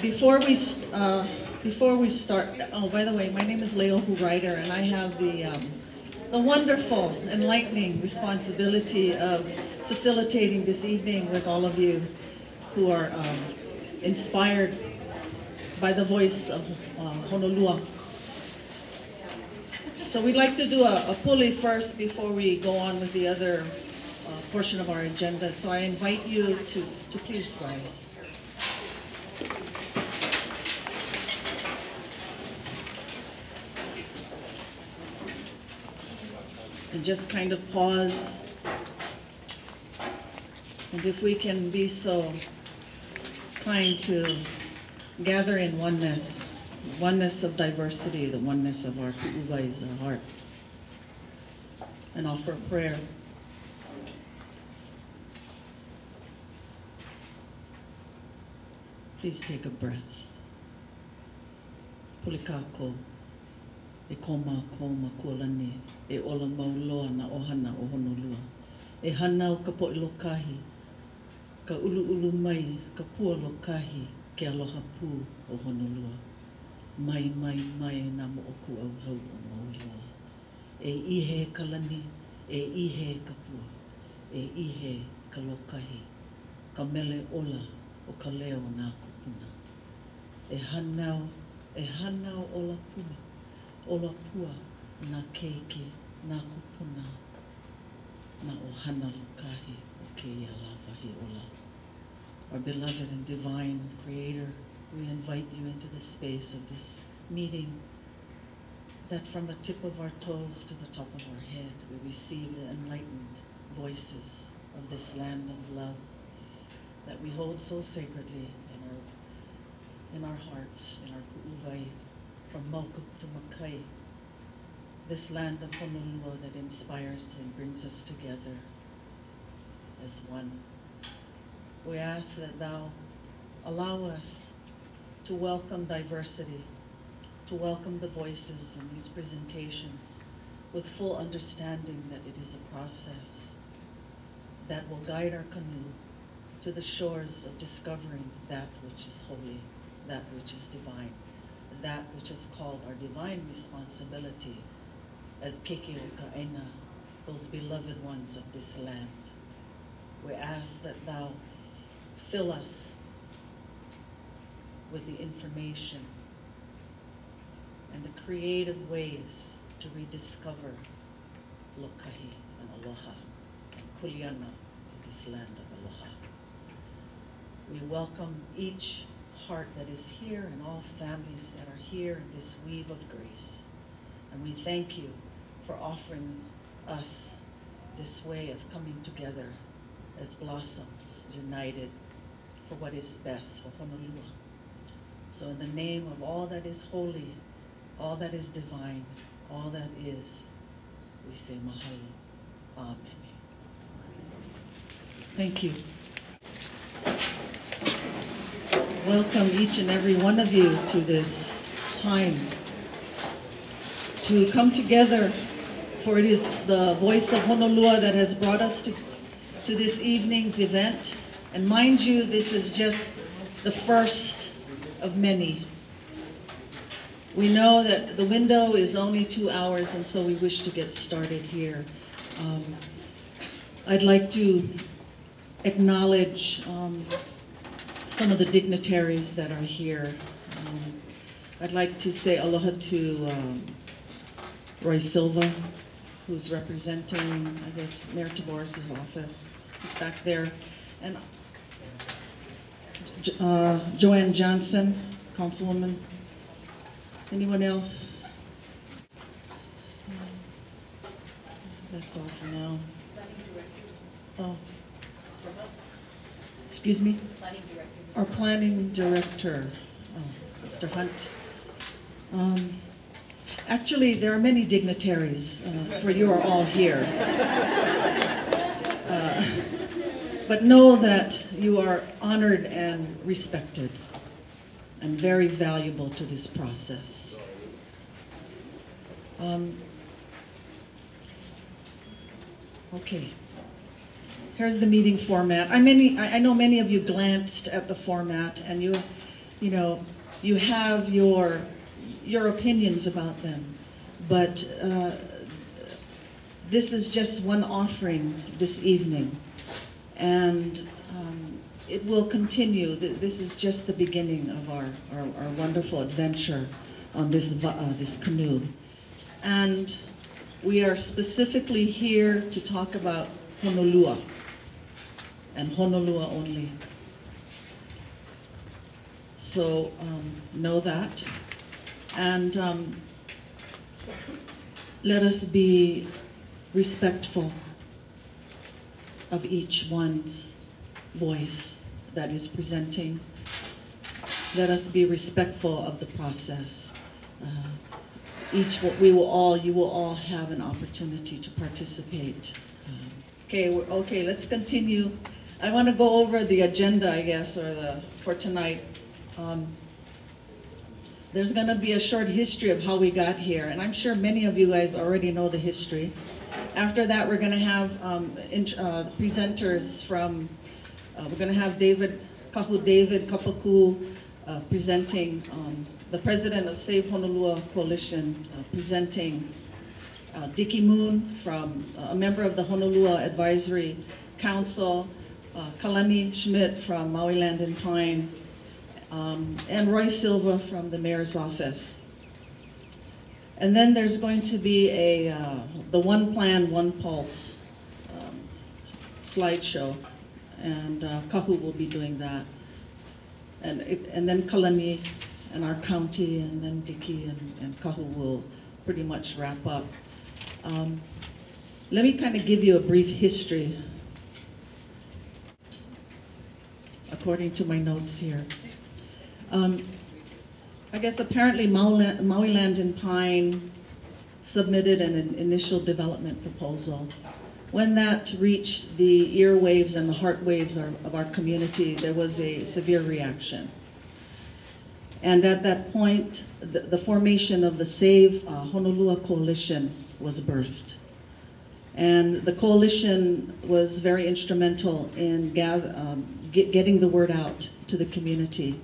Before we start, oh, by the way, my name is Leo Ryder, and I have the wonderful, enlightening responsibility of facilitating this evening with all of you who are inspired by the voice of Honolua. So we'd like to do a pulley first before we go on with the other portion of our agenda. So I invite you to please rise. And just kind of pause. And if we can be so kind to gather in oneness, oneness of diversity, the oneness of our ku'uwais, our heart, and offer a prayer. Please take a breath. Pulikako, e koma koma kualani, e ola mauloa na ohana o Honolua. E hana o ka po'ilokahi, ka ulu mai, ka pualokahi, ke aloha pū o Honolua. Mai na mo'oku au hau o Mauloa. E ihe kalani, e ihe ka pua, e ihe ka lokahi, ka mele ola o ka leo nā kupuna. E hanau ola pua, ola pua nā keiki, nā kupuna, nā ohana lokahi o ke ia lawahi ola. Our beloved and divine Creator, we invite you into the space of this meeting, that from the tip of our toes to the top of our head, we receive the enlightened voices of this land of love that we hold so sacredly in our hearts, in our ku'uwai, from Mauka to Makai, this land of Honolua that inspires and brings us together as one. We ask that thou allow us to welcome diversity, to welcome the voices in these presentations with full understanding that it is a process that will guide our canoe to the shores of discovering that which is holy, that which is divine, that which is called our divine responsibility as Keke o Ka'ena, those beloved ones of this land. We ask that thou fill us with the information and the creative ways to rediscover lokahi and aloha and kuleana of this land of aloha. We welcome each heart that is here and all families that are here in this weave of grace. And we thank you for offering us this way of coming together as blossoms united for what is best for Honolua. So in the name of all that is holy, all that is divine, all that is, we say mahalo. Amen. Thank you. Welcome each and every one of you to this time to come together, for it is the voice of Honolua that has brought us to this evening's event. And mind you, this is just the first of many. We know that the window is only 2 hours, and so we wish to get started here. I'd like to acknowledge some of the dignitaries that are here. I'd like to say aloha to Roy Silva, who's representing, I guess, Mayor Tavoris' office. He's back there. And Joanne Johnson, Councilwoman. Anyone else? That's all for now. Oh, excuse me? Our planning director, oh, Mr. Hunt. Actually, there are many dignitaries, for you are all here. But know that you are honored and respected and very valuable to this process. Okay, here's the meeting format. I know many of you glanced at the format, and you know, you have your opinions about them, but this is just one offering this evening, and it will continue. This is just the beginning of our wonderful adventure on this canoe. And we are specifically here to talk about Honolua, and Honolua only. So know that. And let us be respectful of each one's voice that is presenting. Let us be respectful of the process. You will all have an opportunity to participate. Okay, let's continue. I want to go over the agenda, I guess, for tonight. There's going to be a short history of how we got here, and I'm sure many of you guys already know the history. After that, we're going to have presenters from, we're going to have David Kapaku presenting, the president of Save Honolua Coalition presenting, Dickie Moon, from a member of the Honolua Advisory Council, Kalani Schmidt from Maui Land and Pine, and Roy Silva from the mayor's office. And then there's going to be the One Plan, One Pulse slideshow, and Kahu will be doing that. And then Kalani and our county, and then Dickie and Kahu will pretty much wrap up. Let me kind of give you a brief history according to my notes here. I guess apparently Maui Land and Pine submitted an initial development proposal. When that reached the earwaves and the heart waves of our community, there was a severe reaction. And at that point, the formation of the Save Honolua Coalition was birthed. And the coalition was very instrumental in getting the word out to the community.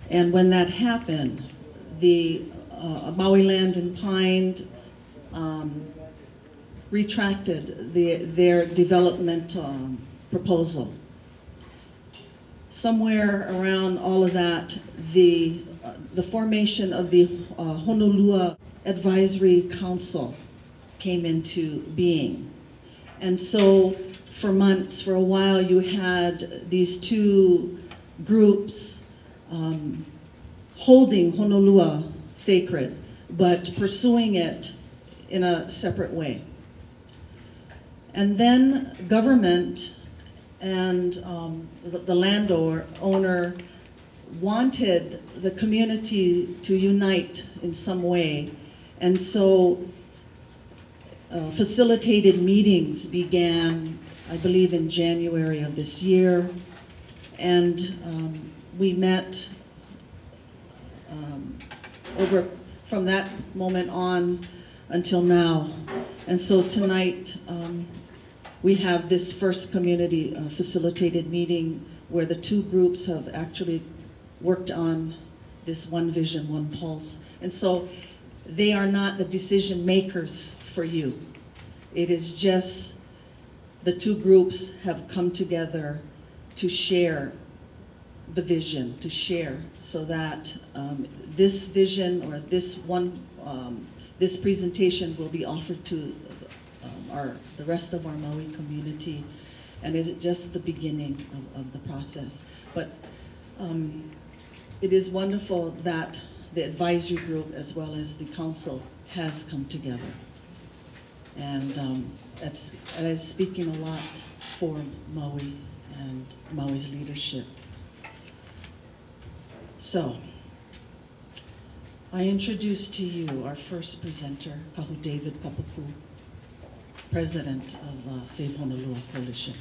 And when that happened, the Maui Land and Pine retracted their development proposal. Somewhere around all of that, the formation of the Honolua Advisory Council came into being. And so for months, for a while, you had these two groups holding Honolua sacred, but pursuing it in a separate way. And then government and the landowner wanted the community to unite in some way. And so facilitated meetings began, I believe, in January of this year. And we met from that moment on until now. And so tonight, we have this first community facilitated meeting where the two groups have actually worked on this one vision, one pulse. And so they are not the decision makers for you. It is just the two groups have come together to share the vision, to share, so that this vision or this presentation will be offered to the rest of our Maui community, and is just the beginning of the process. But it is wonderful that the advisory group as well as the council has come together, and it is speaking a lot for Maui and Maui's leadership. So, I introduce to you our first presenter, Kahu David Kapaku, President of Save Honolua Coalition.